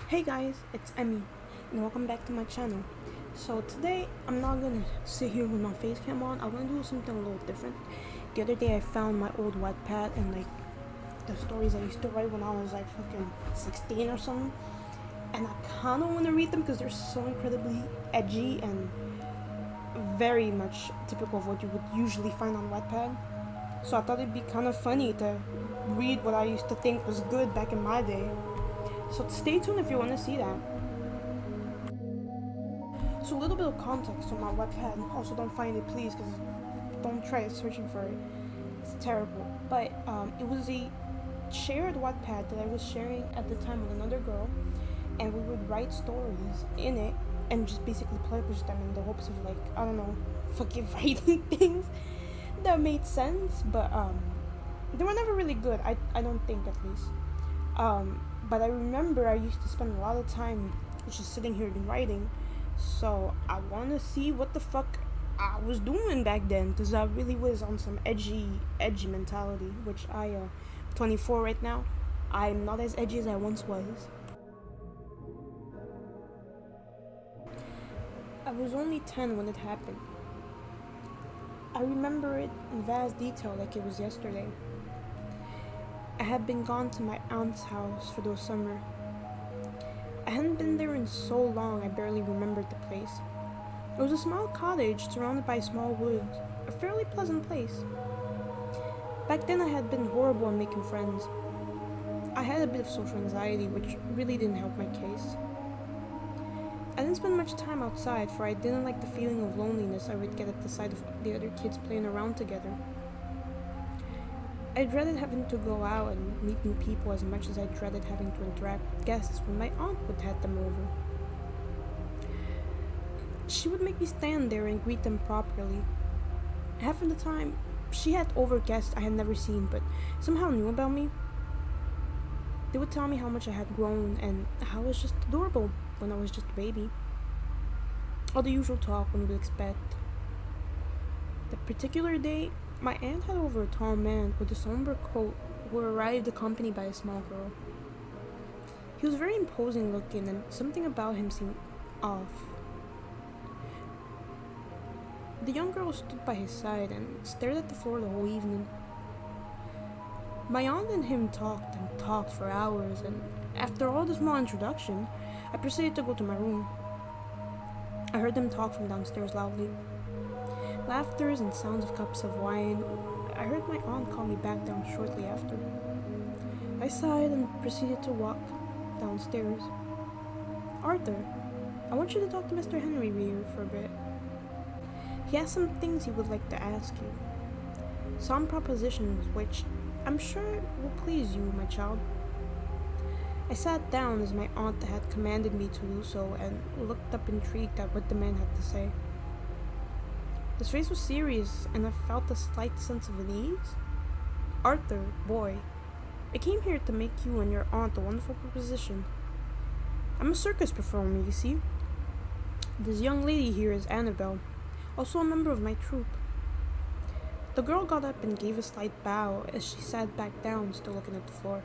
Hey guys, it's Emmy, and welcome back to my channel. So today, I'm not gonna sit here with my face cam on. I'm gonna do something a little different. The other day, I found my old Wattpad and like the stories I used to write when I was like fucking 16 or something. And I kind of want to read them because they're so incredibly edgy and very much typical of what you would usually find on Wattpad. So I thought it'd be kind of funny to read what I used to think was good back in my day. So stay tuned if you want to see that. So a little bit of context on my webpad. Also, don't find it, please, because don't try searching for it. It's terrible. But it was a shared Wattpad that I was sharing at the time with another girl, and we would write stories in it and just basically publish them in the hopes of like I don't know, fucking writing things that made sense. But they were never really good. I don't think at least. But I remember I used to spend a lot of time just sitting here and writing. So I want to see what the fuck I was doing back then, because I really was on some edgy mentality, which 24 right now. I'm not as edgy as I once was. I was only 10 when it happened. I remember it in vast detail like it was yesterday. I had been gone to my aunt's house for the summer. I hadn't been there in so long I barely remembered the place. It was a small cottage surrounded by small woods, a fairly pleasant place. Back then I had been horrible at making friends. I had a bit of social anxiety, which really didn't help my case. I didn't spend much time outside, for I didn't like the feeling of loneliness I would get at the sight of the other kids playing around together. I dreaded having to go out and meet new people as much as I dreaded having to interact with guests when my aunt would have them over. She would make me stand there and greet them properly. Half of the time, she had over guests I had never seen but somehow knew about me. They would tell me how much I had grown and how I was just adorable when I was just a baby. All the usual talk one would expect. That particular day, my aunt had over a tall man with a somber coat who arrived accompanied by a small girl. He was very imposing looking and something about him seemed off. The young girl stood by his side and stared at the floor the whole evening. My aunt and him talked and talked for hours, and after all the small introduction, I proceeded to go to my room. I heard them talk from downstairs loudly. Laughters and sounds of cups of wine. I heard my aunt call me back down shortly after. I sighed and proceeded to walk downstairs. Arthur, I want you to talk to Mr. Henry here for a bit. He has some things he would like to ask you. Some propositions which I'm sure will please you, my child. I sat down as my aunt had commanded me to do so and looked up intrigued at what the man had to say. His face was serious, and I felt a slight sense of unease. Arthur, boy, I came here to make you and your aunt a wonderful proposition. I'm a circus performer, you see. This young lady here is Annabelle, also a member of my troupe. The girl got up and gave a slight bow as she sat back down, still looking at the floor.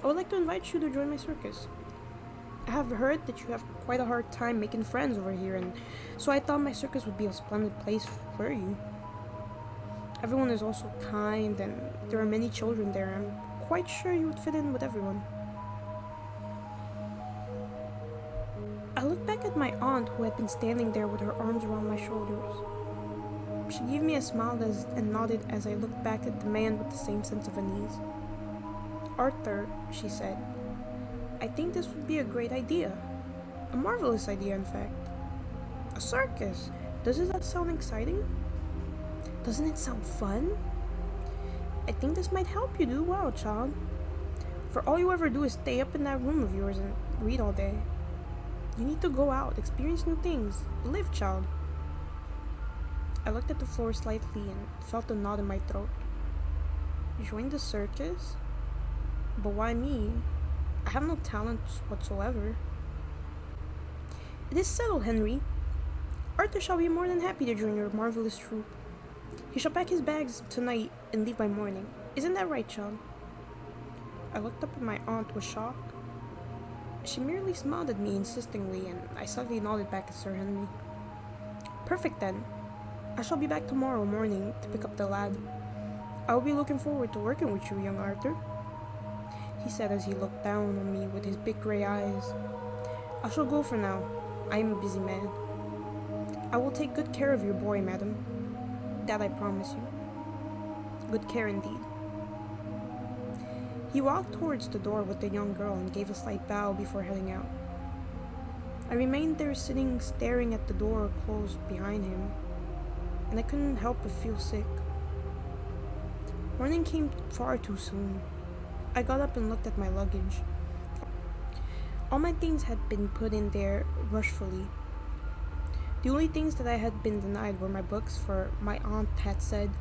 I would like to invite you to join my circus. I have heard that you have quite a hard time making friends over here, and so I thought my circus would be a splendid place for you. Everyone is also kind, and there are many children there. I'm quite sure you would fit in with everyone. I looked back at my aunt, who had been standing there with her arms around my shoulders. She gave me a smile and nodded as I looked back at the man with the same sense of unease. Arthur, she said, I think this would be a great idea. A marvelous idea, in fact. A circus. Doesn't that sound exciting? Doesn't it sound fun? I think this might help you do well, child. For all you ever do is stay up in that room of yours and read all day. You need to go out, experience new things. Live, child. I looked at the floor slightly and felt a knot in my throat. Join the circus? But why me? I have no talent whatsoever. It is settled, Henry. Arthur shall be more than happy to join your marvelous troupe. He shall pack his bags tonight and leave by morning. Isn't that right, child? I looked up at my aunt with shock. She merely smiled at me insistingly, and I slightly nodded back at Sir Henry. Perfect then. I shall be back tomorrow morning to pick up the lad. I will be looking forward to working with you, young Arthur, he said as he looked down on me with his big grey eyes. I shall go for now. I am a busy man. I will take good care of your boy, madam. That I promise you. Good care indeed. He walked towards the door with the young girl and gave a slight bow before heading out. I remained there sitting, staring at the door closed behind him, and I couldn't help but feel sick. Morning came far too soon. I got up and looked at my luggage. All my things had been put in there rushfully. The only things that I had been denied were my books, for my aunt had said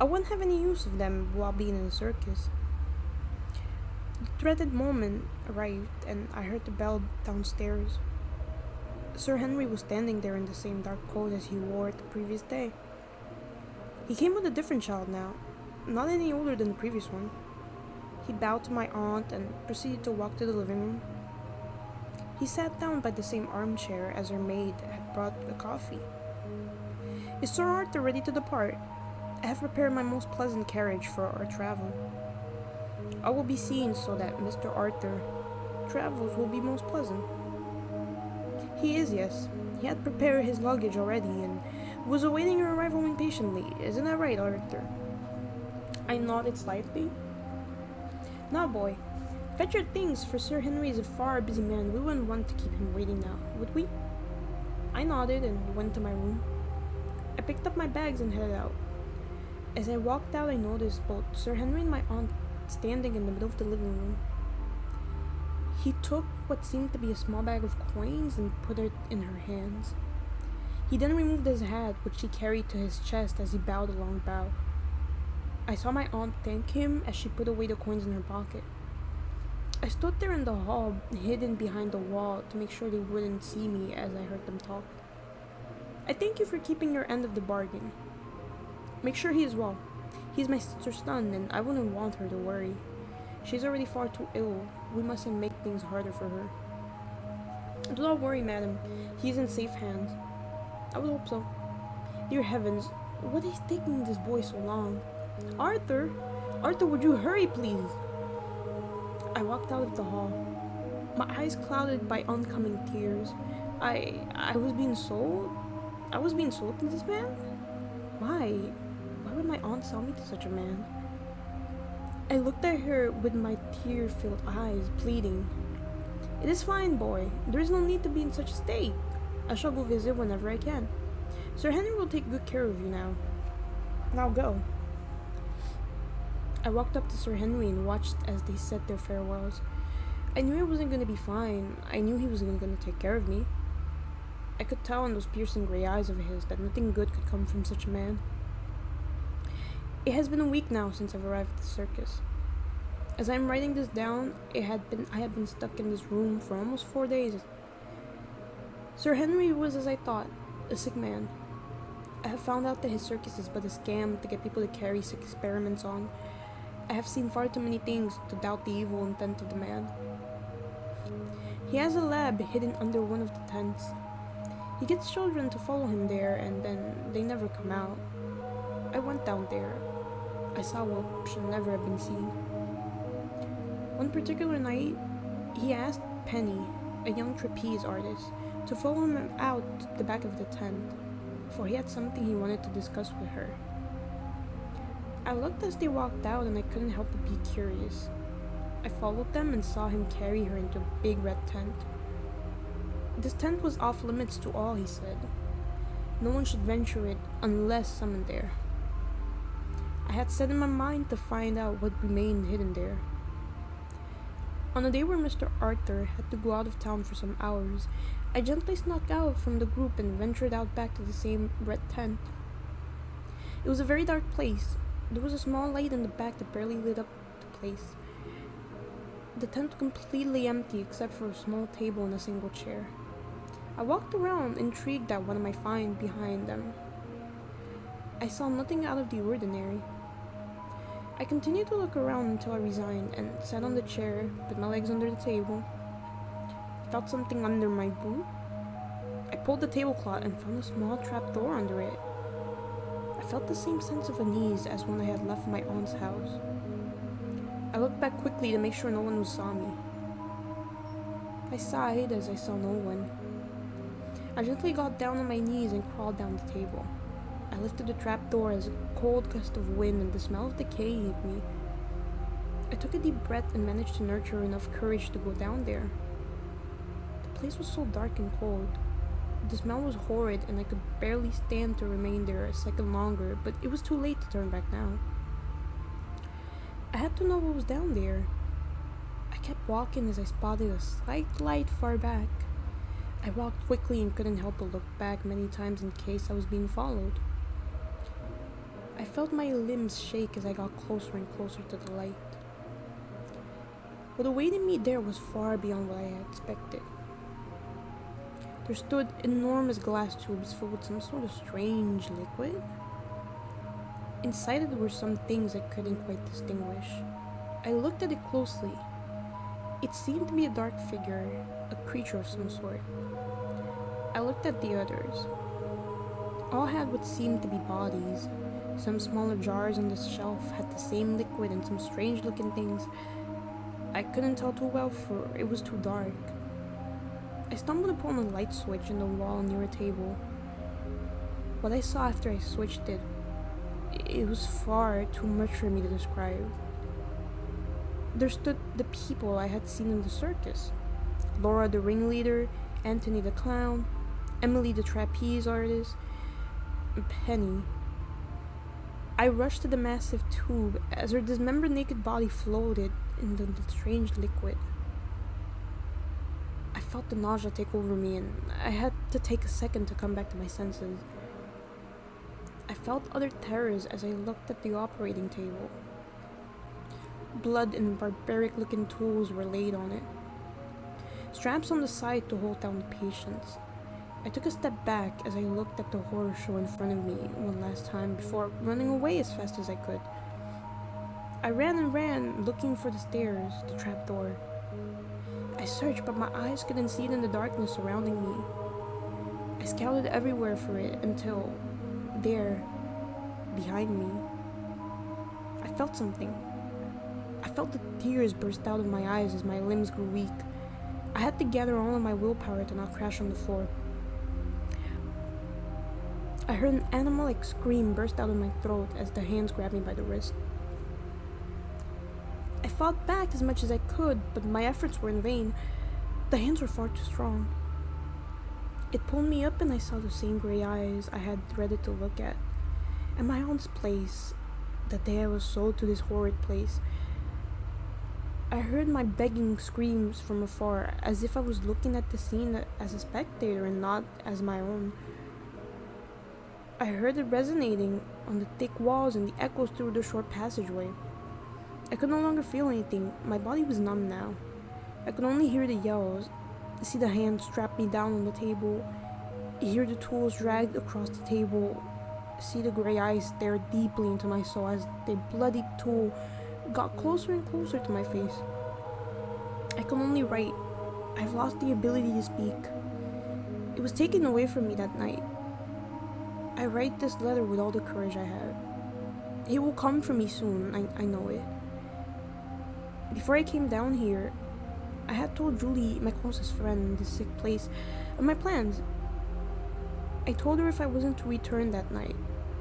I wouldn't have any use of them while being in the circus. The dreaded moment arrived, and I heard the bell downstairs. Sir Henry was standing there in the same dark coat as he wore it the previous day. He came with a different child now, not any older than the previous one. He bowed to my aunt and proceeded to walk to the living room. He sat down by the same armchair as her maid had brought the coffee. Is Sir Arthur ready to depart? I have prepared my most pleasant carriage for our travel. I will be seen so that Mr. Arthur travels will be most pleasant. He is, yes. He had prepared his luggage already and was awaiting your arrival impatiently. Isn't that right, Arthur? I nodded slightly. Now, boy, fetch your things, for Sir Henry is a far busy man. We wouldn't want to keep him waiting now, would we? I nodded and went to my room. I picked up my bags and headed out. As I walked out, I noticed both Sir Henry and my aunt standing in the middle of the living room. He took what seemed to be a small bag of coins and put it in her hands. He then removed his hat, which he carried to his chest as he bowed a long bow. I saw my aunt thank him as she put away the coins in her pocket. I stood there in the hall, hidden behind the wall, to make sure they wouldn't see me as I heard them talk. I thank you for keeping your end of the bargain. Make sure he is well. He's my sister's son, and I wouldn't want her to worry. She's already far too ill. We mustn't make things harder for her. Do not worry, madam. He is in safe hands. I would hope so. Dear heavens, what is taking this boy so long? Arthur! Arthur, would you hurry, please? I walked out of the hall, my eyes clouded by oncoming tears. I was being sold? I was being sold to this man? Why? Why would my aunt sell me to such a man? I looked at her with my tear-filled eyes, pleading. It is fine, boy. There is no need to be in such a state. I shall go visit whenever I can. Sir Henry will take good care of you now. Now go. I walked up to Sir Henry and watched as they said their farewells. I knew it wasn't going to be fine. I knew he wasn't going to take care of me. I could tell in those piercing grey eyes of his that nothing good could come from such a man. It has been a week now since I've arrived at the circus. As I'm writing this down, I had been stuck in this room for almost 4 days. Sir Henry was, as I thought, a sick man. I have found out that his circus is but a scam to get people to carry sick experiments on. I have seen far too many things to doubt the evil intent of the man. He has a lab hidden under one of the tents. He gets children to follow him there, and then they never come out. I went down there. I saw what should never have been seen. One particular night, he asked Penny, a young trapeze artist, to follow him out the back of the tent, for he had something he wanted to discuss with her. I looked as they walked out, and I couldn't help but be curious. I followed them and saw him carry her into a big red tent. This tent was off limits to all, he said. No one should venture it unless summoned there. I had set in my mind to find out what remained hidden there. On a day where Mr. Arthur had to go out of town for some hours, I gently snuck out from the group and ventured out back to the same red tent. It was a very dark place. There was a small light in the back that barely lit up the place. The tent was completely empty except for a small table and a single chair. I walked around, intrigued at what I might find behind them. I saw nothing out of the ordinary. I continued to look around until I resigned and sat on the chair with my legs under the table. felt something under my boot. I pulled the tablecloth and found a small trapdoor under it. I felt the same sense of unease as when I had left my aunt's house. I looked back quickly to make sure no one saw me. I sighed as I saw no one. I gently got down on my knees and crawled down the table. I lifted the trapdoor as a cold gust of wind and the smell of decay hit me. I took a deep breath and managed to nurture enough courage to go down there. The place was so dark and cold. The smell was horrid and I could barely stand to remain there a second longer, but it was too late to turn back now. I had to know what was down there. I kept walking as I spotted a slight light far back. I walked quickly and couldn't help but look back many times in case I was being followed. I felt my limbs shake as I got closer and closer to the light. What awaited me there was far beyond what I had expected. There stood enormous glass tubes filled with some sort of strange liquid. Inside it were some things I couldn't quite distinguish. I looked at it closely. It seemed to be a dark figure, a creature of some sort. I looked at the others. All had what seemed to be bodies. Some smaller jars on the shelf had the same liquid and some strange looking things. I couldn't tell too well for it was too dark. I stumbled upon a light switch in the wall near a table. What I saw after I switched it was far too much for me to describe. There stood the people I had seen in the circus. Laura the ringleader, Anthony the clown, Emily the trapeze artist, and Penny. I rushed to the massive tube as her dismembered naked body floated in the strange liquid. I felt the nausea take over me and I had to take a second to come back to my senses. I felt other terrors as I looked at the operating table. Blood and barbaric-looking tools were laid on it. Straps on the side to hold down the patients. I took a step back as I looked at the horror show in front of me one last time before running away as fast as I could. I ran and ran, looking for the stairs, the trapdoor. I searched, but my eyes couldn't see it in the darkness surrounding me. I scouted everywhere for it until, there, behind me, I felt something. I felt the tears burst out of my eyes as my limbs grew weak. I had to gather all of my willpower to not crash on the floor. I heard an animal-like scream burst out of my throat as the hands grabbed me by the wrist. I fought back as much as I could, but my efforts were in vain. The hands were far too strong. It pulled me up and I saw the same gray eyes I had dreaded to look at. At my aunt's place, the day I was sold to this horrid place. I heard my begging screams from afar, as if I was looking at the scene as a spectator and not as my own. I heard it resonating on the thick walls and the echoes through the short passageway. I could no longer feel anything. My body was numb now. I could only hear the yells, see the hands strap me down on the table, hear the tools dragged across the table, see the gray eyes stare deeply into my soul as the bloody tool got closer and closer to my face. I can only write. I've lost the ability to speak. It was taken away from me that night. I write this letter with all the courage I have. He will come for me soon, I know it. Before I came down here, I had told Julie, my closest friend in this sick place, of my plans. I told her if I wasn't to return that night,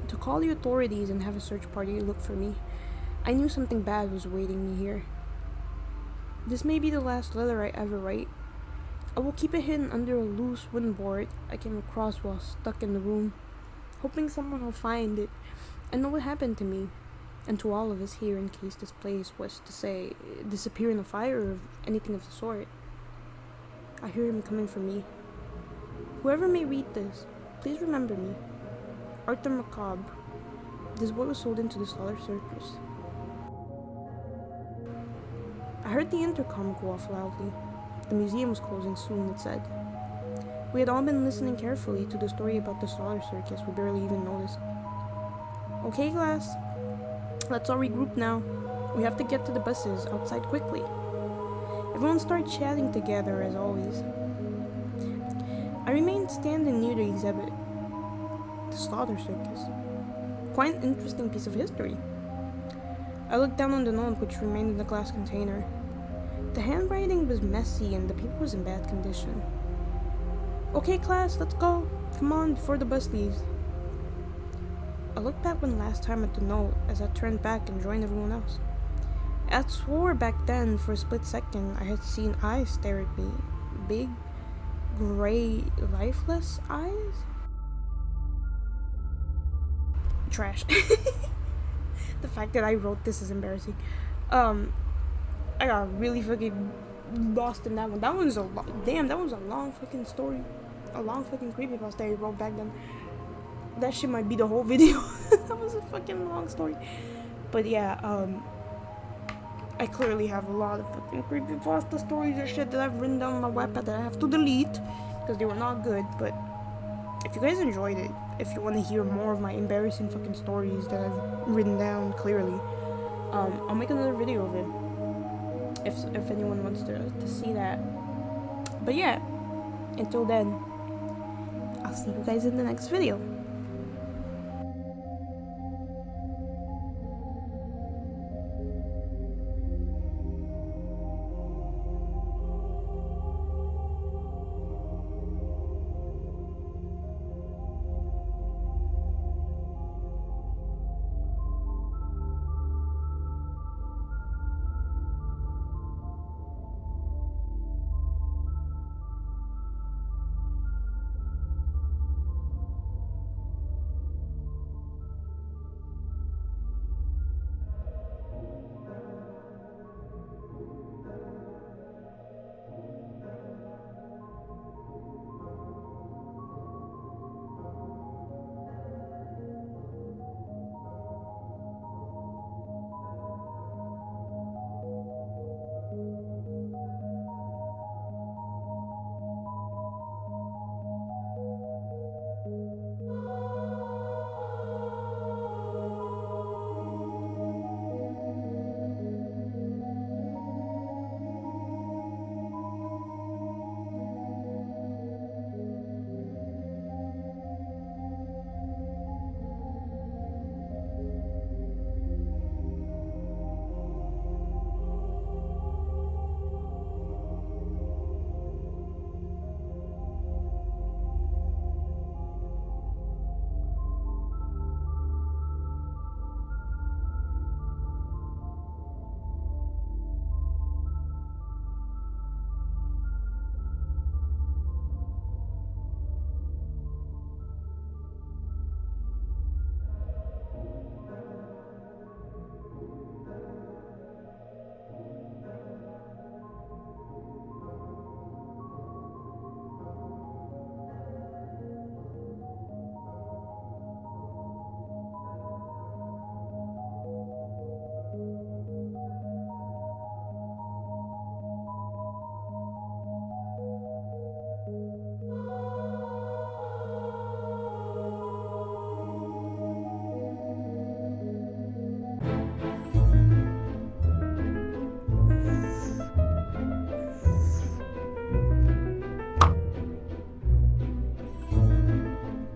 to call the authorities and have a search party look for me. I knew something bad was awaiting me here. This may be the last letter I ever write. I will keep it hidden under a loose wooden board I came across while stuck in the room, hoping someone will find it and know what happened to me, and to all of us here in case this place was to say, disappear in a fire or anything of the sort. I hear him coming for me. Whoever may read this, please remember me. Arthur Macabre. This boy was sold into the Solar Circus. I heard the intercom go off loudly. The museum was closing soon, it said. We had all been listening carefully to the story about the Solar Circus we barely even noticed. Okay, class. Let's all regroup now. We have to get to the buses outside quickly. Everyone started chatting together as always. I remained standing near the exhibit. The slaughter circus. Quite an interesting piece of history. I looked down on the note which remained in the glass container. The handwriting was messy and the paper was in bad condition. Okay, class, let's go. Come on, before the bus leaves. I looked back one last time at the note as I turned back and joined everyone else. I swore back then for a split second I had seen eyes stare at me. Big, gray, lifeless eyes? Trash. The fact that I wrote this is embarrassing. I got really fucking lost in that one. That one's that was a long fucking story. A long fucking creepypasta I wrote back then. That shit might be the whole video. That was a fucking long story. But yeah, I clearly have a lot of fucking creepypasta stories or shit that I've written down on my Wattpad that I have to delete because they were not good. But if you guys enjoyed it, if you want to hear more of my embarrassing fucking stories that I've written down clearly, I'll make another video of it. If anyone wants to see that. But yeah, until then, I'll see you guys in the next video.